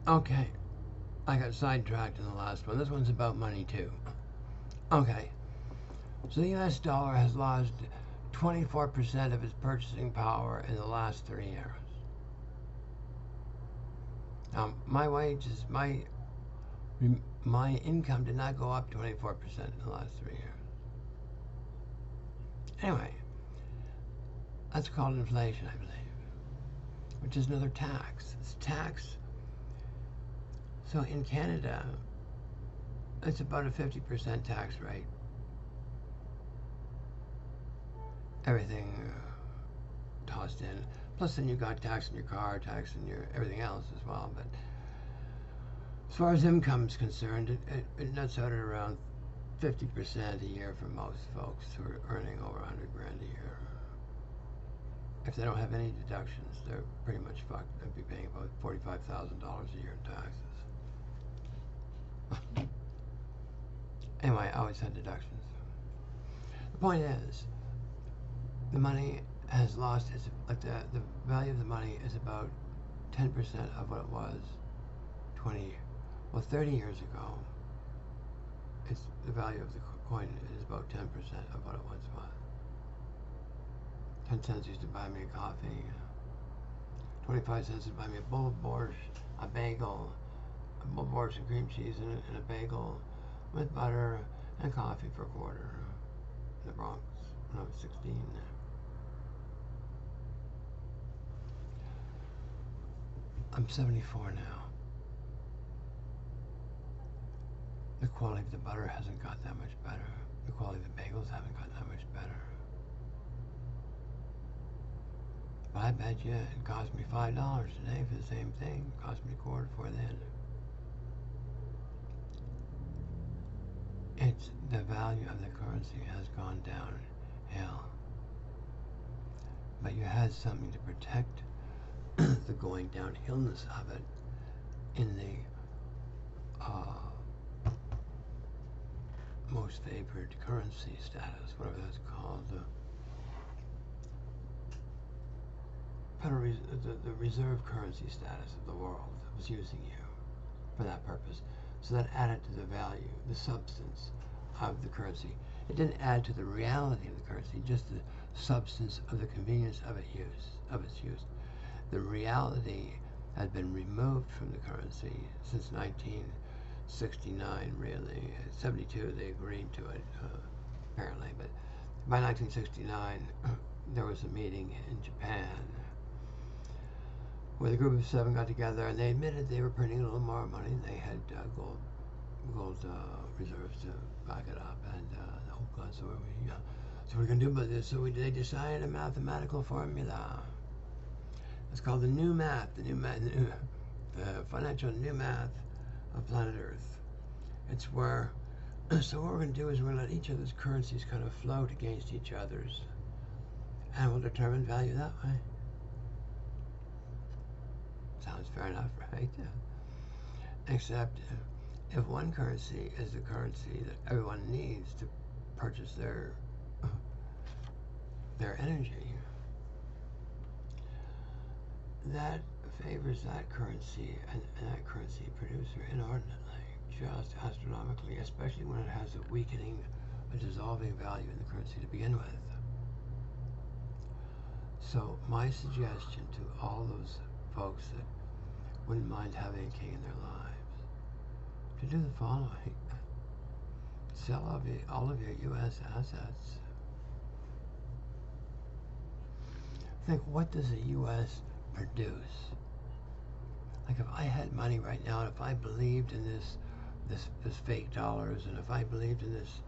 Okay, I got sidetracked in the last one. This one's about money too. Okay, so the US dollar has lost 24% of its purchasing power in the last 3 years. Now, my income did not go up 24% in the last 3 years. Anyway, that's called inflation, I believe, which is another tax. It's tax. So in Canada, it's about a 50% tax rate. Everything tossed in. Plus, then you got tax on your car, tax on your everything else as well. But as far as income is concerned, it nuts out at around 50% a year for most folks who are earning over 100 grand a year. If they don't have any deductions, they're pretty much fucked. They'd be paying about $45,000 a year in taxes. Anyway, I always had deductions. The point is, the money has lost its, like the value of the money is about 10% of what it was 30 years ago. It's the value of the coin is about 10% of what it once was. 10 cents used to buy me a coffee. 25 cents would buy me a bowl of borscht, a bagel, a bowl of borscht and cream cheese and a bagel with butter and coffee for a quarter in the Bronx when I was 16. I'm 74 now. The quality of the butter hasn't got that much better. The quality of the bagels haven't got that much better. But I bet you it cost me $5 today for the same thing. It cost me a quarter for then. It's the value of the currency has gone downhill. But you had something to protect the going downhillness of it in the most favored currency status, whatever that's called, the reserve currency status of the world was using you for that purpose. So that added to the value, the substance of the currency. It didn't add to the reality of the currency, just the substance of the convenience of its use. The reality had been removed from the currency since 1969, really. 72, they agreed to it, apparently. But by 1969, there was a meeting in Japan where the group of 7 got together and they admitted they were printing a little more money. They had gold reserves to back it up. And, oh God, so what are we going to do about this? So they decided a mathematical formula. It's called the new math, the financial new math of planet Earth. It's where, so what we're going to do is we're going to let each of those currencies kind of float against each other's, and we'll determine value that way. Sounds fair enough, right? Except if one currency is the currency that everyone needs to purchase their energy, that favors that currency and that currency producer inordinately, just astronomically, especially when it has a weakening, a dissolving value in the currency to begin with. So my suggestion to all those folks that wouldn't mind having a king in their lives, to do the following: sell all of your U.S. assets. Think, what does the U.S. produce? Like, if I had money right now, and if I believed in this fake dollars, and if I believed in this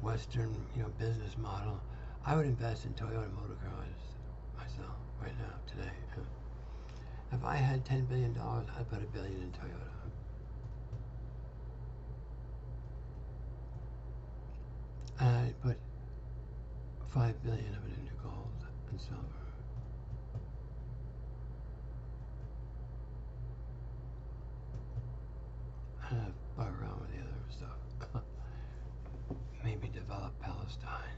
Western, business model, I would invest in Toyota Motor Cars myself right now, today. If I had $10 billion, I'd put $1 billion in Toyota. And I'd put $5 billion of it into gold and silver. And I'd play around with the other stuff. Maybe develop Palestine.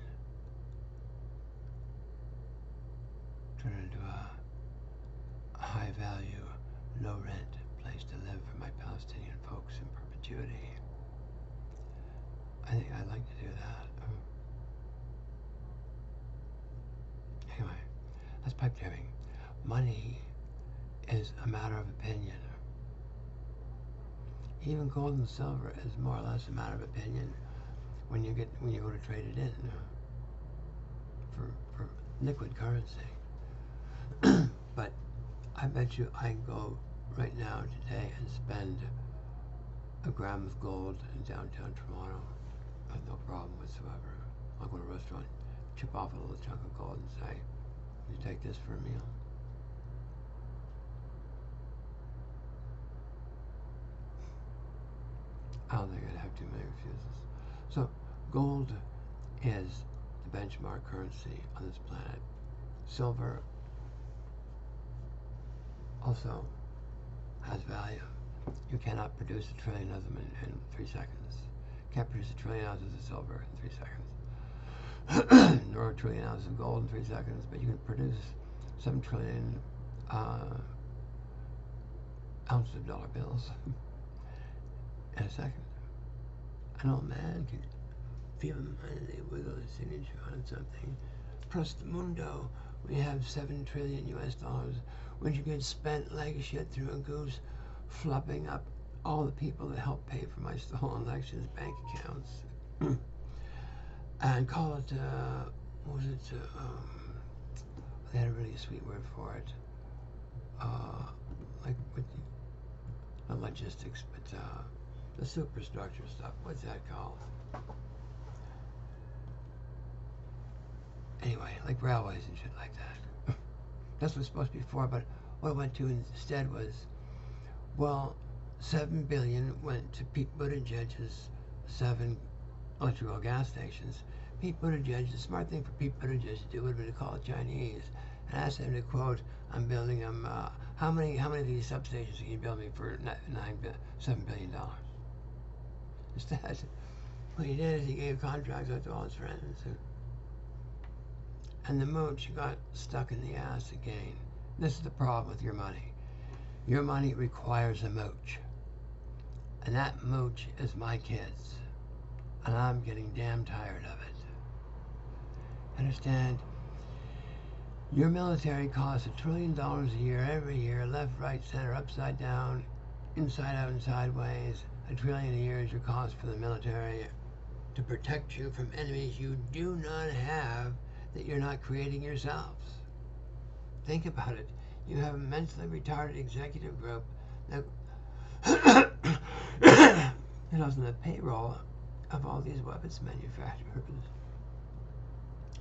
Turn it into a high value, low rent place place to live for my Palestinian folks in perpetuity. I think I'd like to do that. Anyway, that's pipe dreaming. Money is a matter of opinion. Even gold and silver is more or less a matter of opinion when you go to trade it in for liquid currency. But I bet you I can go right now today and spend a gram of gold in downtown Toronto. I have no problem whatsoever. I'll go to a restaurant, chip off a little chunk of gold and say, "You take this for a meal." I don't think I'd have too many refusals. So gold is the benchmark currency on this planet. Silver also has value. You cannot produce 1 trillion of them in 3 seconds. You can't produce 1 trillion ounces of silver in 3 seconds. Nor 1 trillion ounces of gold in 3 seconds, but you can produce 7 trillion ounces of dollar bills in a second. An old man can feel him and they wiggle his signature on something. Prostamundo, we have 7 trillion US dollars, which you get spent like shit through a goose, flopping up all the people that helped pay for my stolen elections bank accounts. And call it, what was it? They had a really sweet word for it. Like with the logistics, but the superstructure stuff. What's that called? Anyway, like railways and shit like that. That's what it's supposed to be for, but what it went to instead was, well, 7 billion went to Pete Buttigieg's 7 electrical gas stations. Pete Buttigieg, the smart thing for Pete Buttigieg to do would have been to call the Chinese and ask them to quote, "I'm building them, how many of these substations can you build me for $7 billion? Instead, what he did is he gave contracts out to all his friends. And the mooch got stuck in the ass again. This is the problem with your money. Your money requires a mooch. And that mooch is my kids. And I'm getting damn tired of it. Understand? Your military costs $1 trillion a year, every year, left, right, center, upside down, inside out and sideways. $1 trillion a year is your cost for the military to protect you from enemies you do not have, that you're not creating yourselves. Think about it. You have a mentally retarded executive group that is on the payroll of all these weapons manufacturers.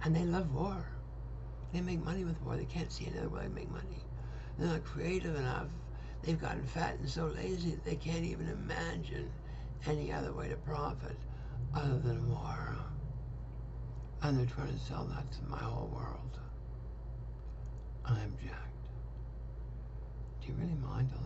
And they love war. They make money with war. They can't see another way to make money. They're not creative enough. They've gotten fat and so lazy that they can't even imagine any other way to profit other than war. And they're trying to sell that to my whole world. I object. Do you really mind all